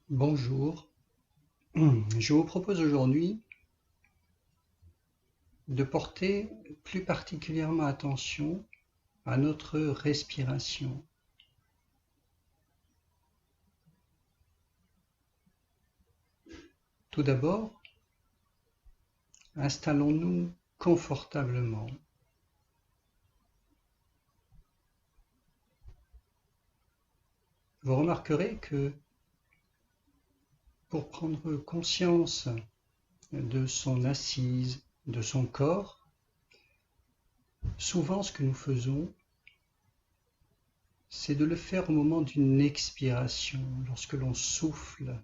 Bonjour, je vous propose aujourd'hui de porter plus particulièrement attention à notre respiration. Tout d'abord, installons-nous confortablement. Vous remarquerez que pour prendre conscience de son assise, de son corps, souvent ce que nous faisons, c'est de le faire au moment d'une expiration, lorsque l'on souffle.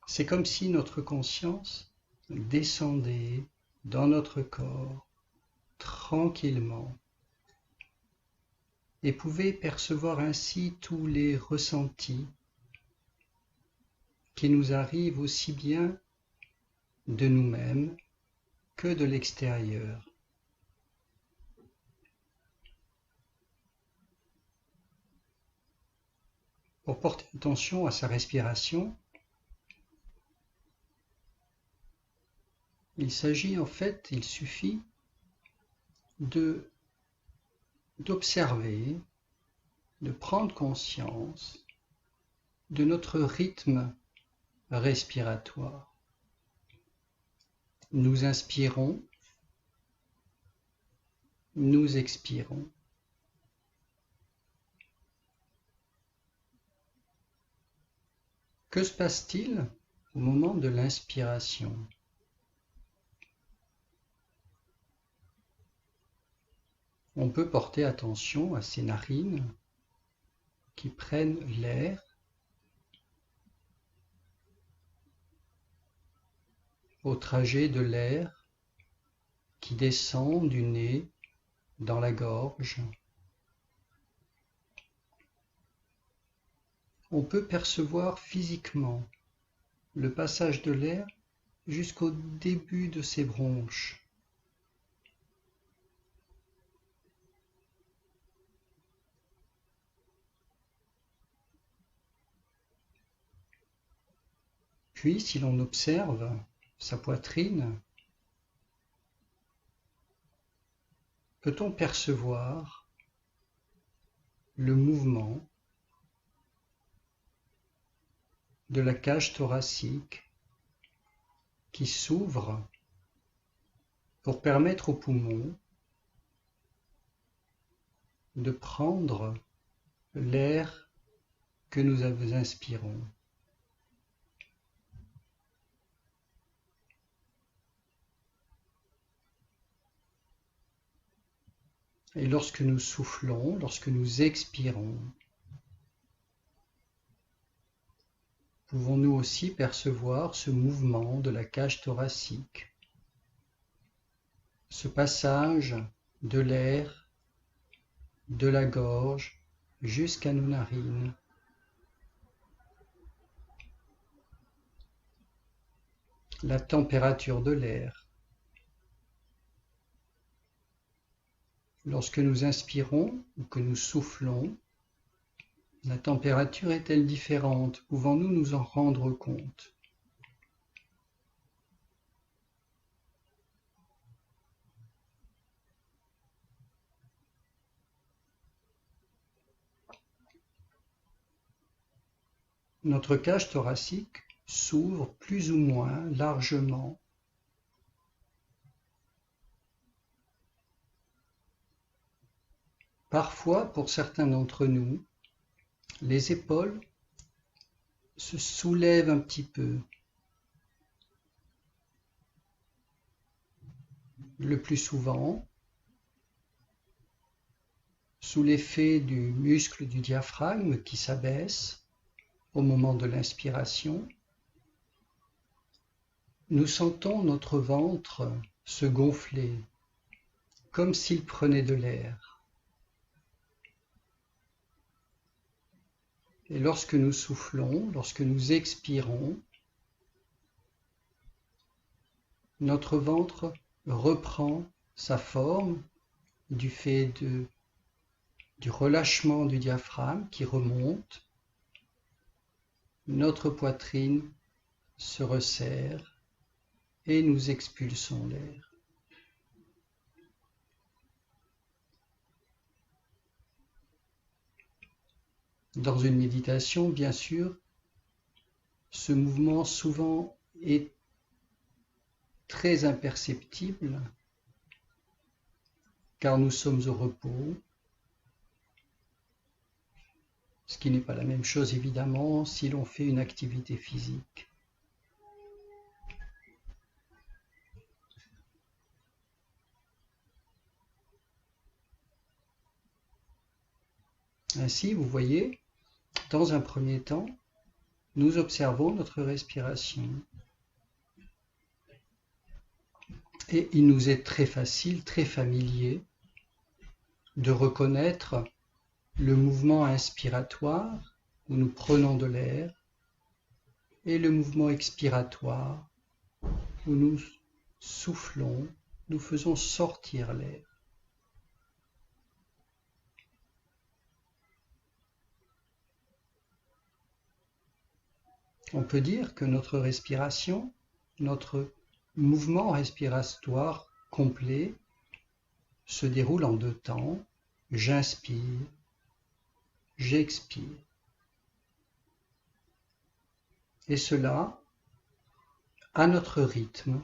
C'est comme si notre conscience descendait dans notre corps tranquillement et pouvait percevoir ainsi tous les ressentis qui nous arrivent aussi bien de nous-mêmes que de l'extérieur. Pour porter attention à sa respiration, il suffit d'observer, de prendre conscience de notre rythme respiratoire. Nous inspirons, nous expirons. Que se passe-t-il au moment de l'inspiration ? On peut porter attention à ses narines qui prennent l'air, au trajet de l'air qui descend du nez dans la gorge. On peut percevoir physiquement le passage de l'air jusqu'au début de ses bronches. Puis, si l'on observe sa poitrine, peut-on percevoir le mouvement de la cage thoracique qui s'ouvre pour permettre aux poumons de prendre l'air que nous inspirons. Et lorsque nous soufflons, lorsque nous expirons, pouvons-nous aussi percevoir ce mouvement de la cage thoracique, ce passage de l'air de la gorge jusqu'à nos narines. La température de l'air. Lorsque nous inspirons ou que nous soufflons, la température est-elle différente? Pouvons-nous nous en rendre compte? Notre cage thoracique s'ouvre plus ou moins largement. Parfois, pour certains d'entre nous, les épaules se soulèvent un petit peu. Le plus souvent, sous l'effet du muscle du diaphragme qui s'abaisse au moment de l'inspiration, nous sentons notre ventre se gonfler, comme s'il prenait de l'air. Et lorsque nous soufflons, lorsque nous expirons, notre ventre reprend sa forme du fait du relâchement du diaphragme qui remonte notre poitrine se resserre et nous expulsons l'air. Dans une méditation, bien sûr, ce mouvement souvent est très imperceptible car nous sommes au repos, ce qui n'est pas la même chose évidemment si l'on fait une activité physique. Ainsi, vous voyez, dans un premier temps, nous observons notre respiration. Et il nous est très facile, très familier de reconnaître le mouvement inspiratoire où nous prenons de l'air et le mouvement expiratoire où nous soufflons, nous faisons sortir l'air. On peut dire que notre respiration, notre mouvement respiratoire complet se déroule en deux temps. J'inspire, j'expire. Et cela à notre rythme.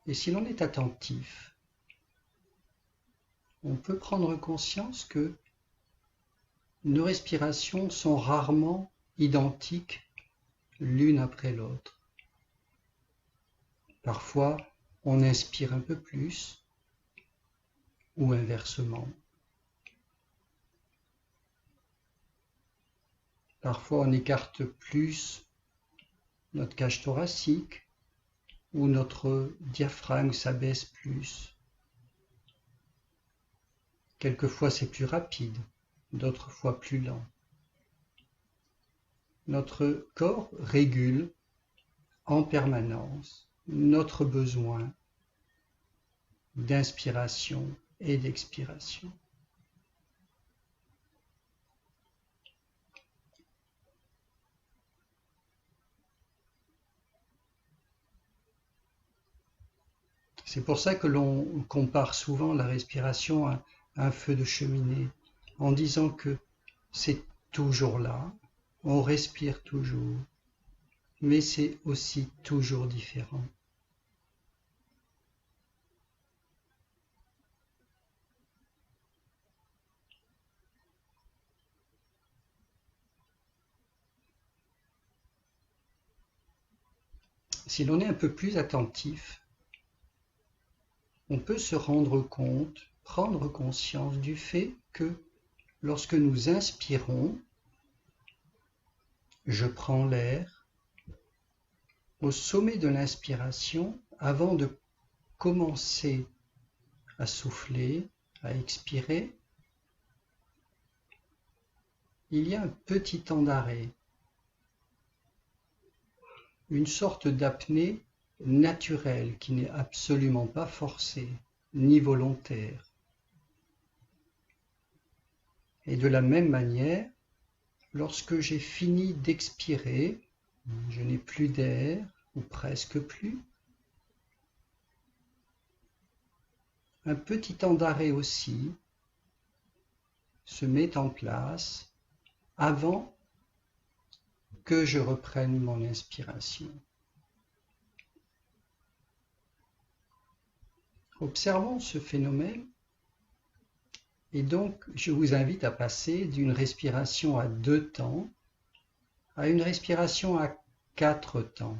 Et si l'on est attentif, on peut prendre conscience que nos respirations sont rarement identiques l'une après l'autre. Parfois, on inspire un peu plus, ou inversement. Parfois, on écarte plus notre cage thoracique, ou notre diaphragme s'abaisse plus. Quelquefois, c'est plus rapide, d'autres fois plus lent. Notre corps régule en permanence notre besoin d'inspiration et d'expiration. C'est pour ça que l'on compare souvent la respiration à un feu de cheminée, en disant que c'est toujours là, on respire toujours, mais c'est aussi toujours différent. Si l'on est un peu plus attentif, on peut se rendre compte, prendre conscience du fait que lorsque nous inspirons, je prends l'air, au sommet de l'inspiration, avant de commencer à souffler, à expirer, il y a un petit temps d'arrêt, une sorte d'apnée naturelle qui n'est absolument pas forcée, ni volontaire. Et de la même manière, lorsque j'ai fini d'expirer, je n'ai plus d'air, ou presque plus, un petit temps d'arrêt aussi se met en place avant que je reprenne mon inspiration. Observons ce phénomène et donc je vous invite à passer d'une respiration à 2 temps à une respiration à 4 temps.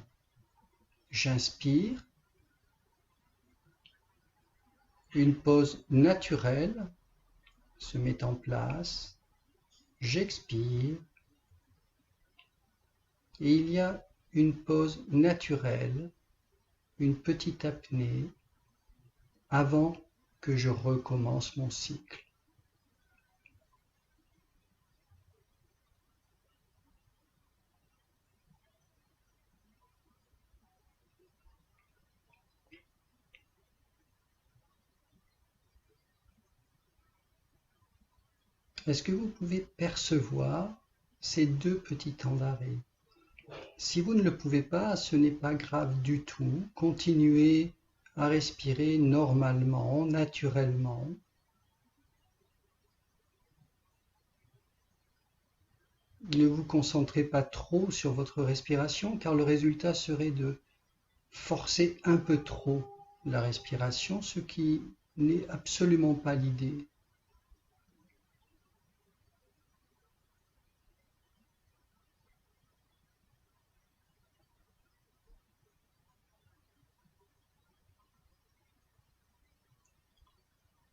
J'inspire, une pause naturelle se met en place, j'expire, et il y a une pause naturelle, une petite apnée, avant que je recommence mon cycle. Est-ce que vous pouvez percevoir ces 2 petits temps d'arrêt. Si vous ne le pouvez pas, ce n'est pas grave du tout. Continuez à respirer normalement, naturellement. Ne vous concentrez pas trop sur votre respiration, car le résultat serait de forcer un peu trop la respiration, ce qui n'est absolument pas l'idée.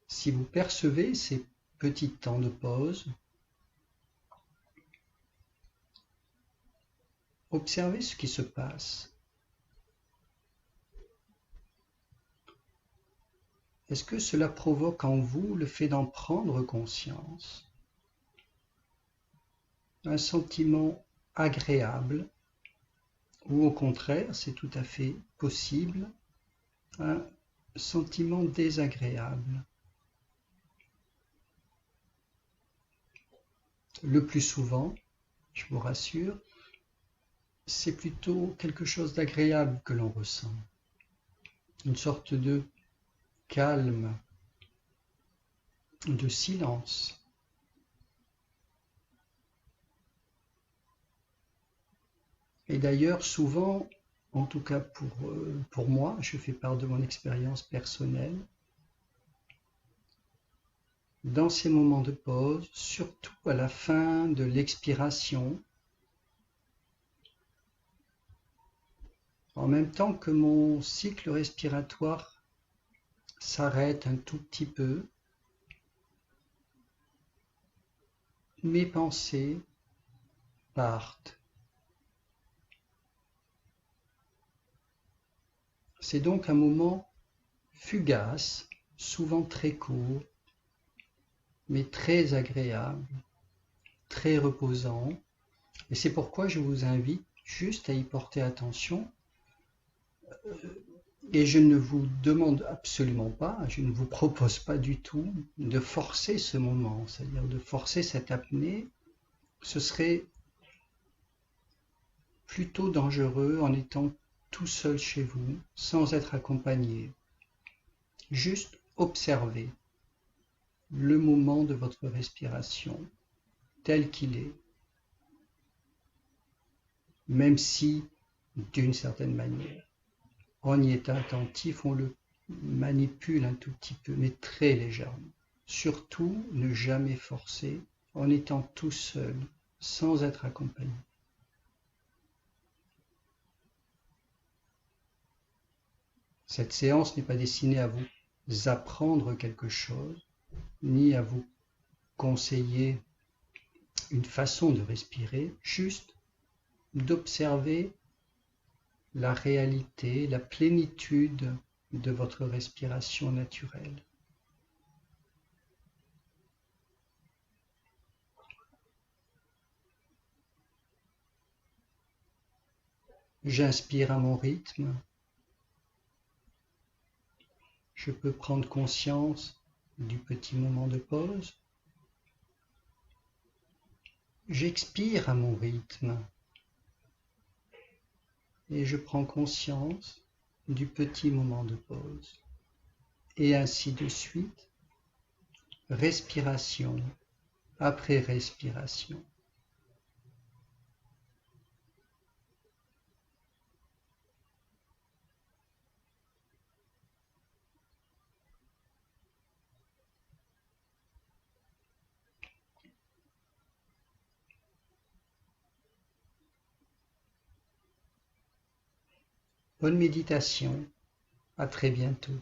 Si vous percevez ces petits temps de pause, observez ce qui se passe. Est-ce que cela provoque en vous le fait d'en prendre conscience? Un sentiment agréable, ou au contraire, c'est tout à fait possible, un sentiment désagréable. Le plus souvent, je vous rassure, c'est plutôt quelque chose d'agréable que l'on ressent. Une sorte de calme, de silence. Et d'ailleurs, souvent, en tout cas pour moi, je fais part de mon expérience personnelle, dans ces moments de pause, surtout à la fin de l'expiration, en même temps que mon cycle respiratoire s'arrête un tout petit peu, mes pensées partent. C'est donc un moment fugace, souvent très court, mais très agréable, très reposant. Et c'est pourquoi je vous invite juste à y porter attention. Et je ne vous demande absolument pas, je ne vous propose pas du tout de forcer ce moment, c'est-à-dire de forcer cette apnée. Ce serait plutôt dangereux en étant tout seul chez vous, sans être accompagné. Juste observez le moment de votre respiration tel qu'il est, même si, d'une certaine manière, on y est attentif, on le manipule un tout petit peu, mais très légèrement. Surtout, ne jamais forcer en étant tout seul, sans être accompagné. Cette séance n'est pas destinée à vous apprendre quelque chose, ni à vous conseiller une façon de respirer, juste d'observer la réalité, la plénitude de votre respiration naturelle. J'inspire à mon rythme. Je peux prendre conscience du petit moment de pause. J'expire à mon rythme. Et je prends conscience du petit moment de pause. Et ainsi de suite, respiration après respiration. Bonne méditation, à très bientôt.